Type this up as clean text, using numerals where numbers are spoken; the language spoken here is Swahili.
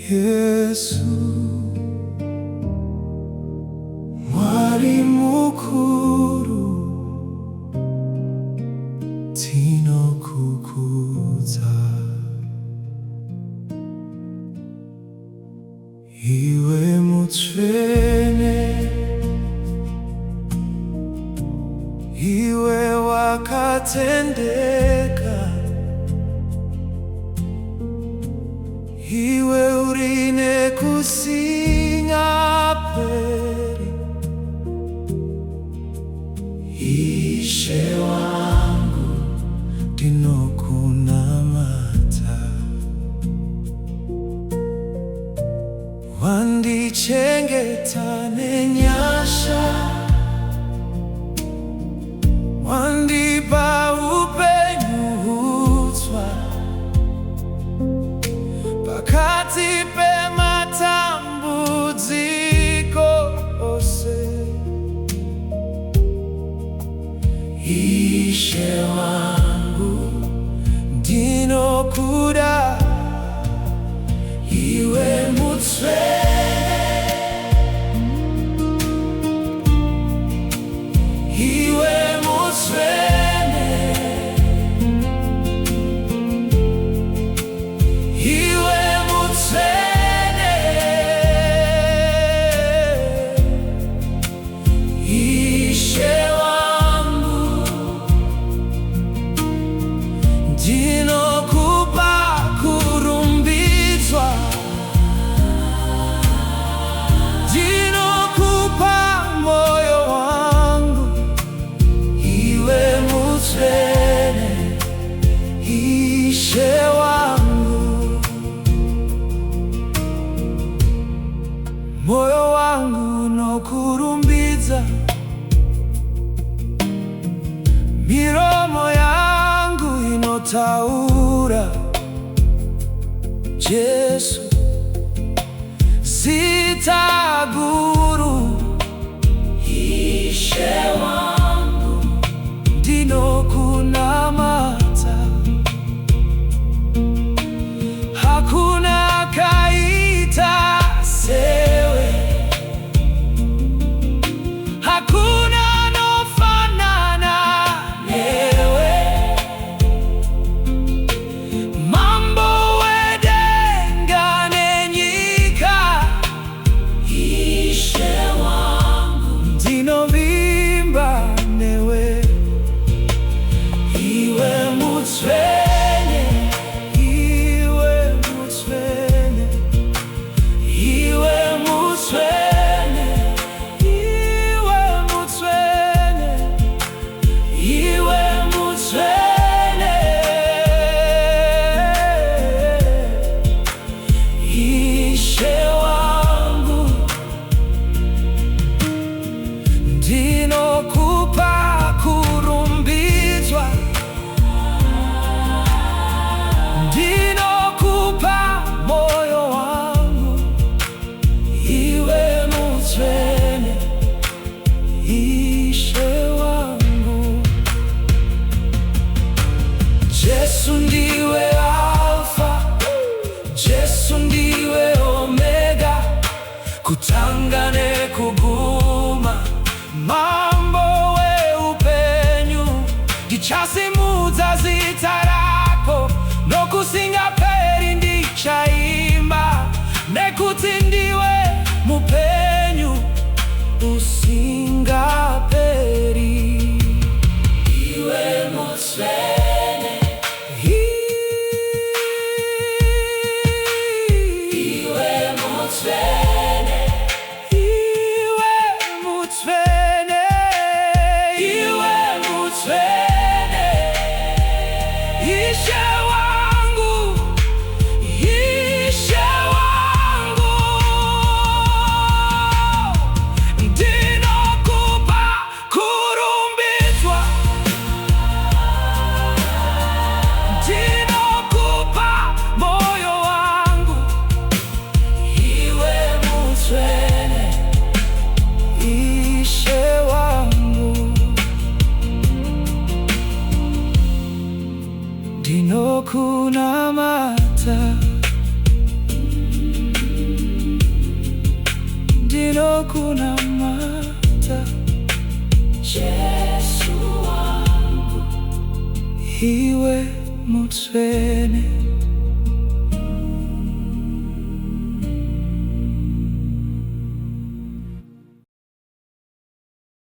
Yesu, mwalimu mukuru, tinokukuza. Iwe Mutsvene, iwe wakatendeka, iwe urine kusinga peri. Ishe wangu ndinokunamata, wandichengeta nenyasha, wandipa upenyu hutsva pakati pematambudziko ose. Ishe wangu ndinokuda, iwe Mutsvene, iwe Mutsvene, iwe Mutsvene, Ishe wangu ndinokupa kurumbidzwa, ndinokupa moyo wangu, iwe Mutsvene, Ishe wangu. Moyo wangu unokurumbidza, miromo yangu inotaura Jesu, zita guru. Ishe wangu ndinokunamata, hakuna kaita sewe, hakuna nofanana newe. Mambo wedenga nenyika, Ishe wangu ndinovimba newe, iwe Mutsvene, iwe Mutsvene, iwe Mutsvene, iwe Mutsvene, iwe Mutsvene, Ishe wangu ndinokupa kurumbidzwa, ndinokupa moyo wangu, iwe Mutsvene, Ishe wangu. Jesu ndiwe Alfa, Jesu ndiwe Omega, kutanga nekuguma, mambo weupenyu. Ndichasimudza zita rako, nokusinga peri ndichaimba, nekuti ndiwe mupenyu usinga peri. Iwe Mutsvene, iwe Mutsvene, iwe Mutsvene, iwe Mutsvene, Ishe wangu, Ishe wangu ndinokupa kurumbidzwa, ndinokupa moyo wangu, iwe Mutsvene, Ishe wangu. amata ndinokunamata Yesu wangu, iwe Mutsvene.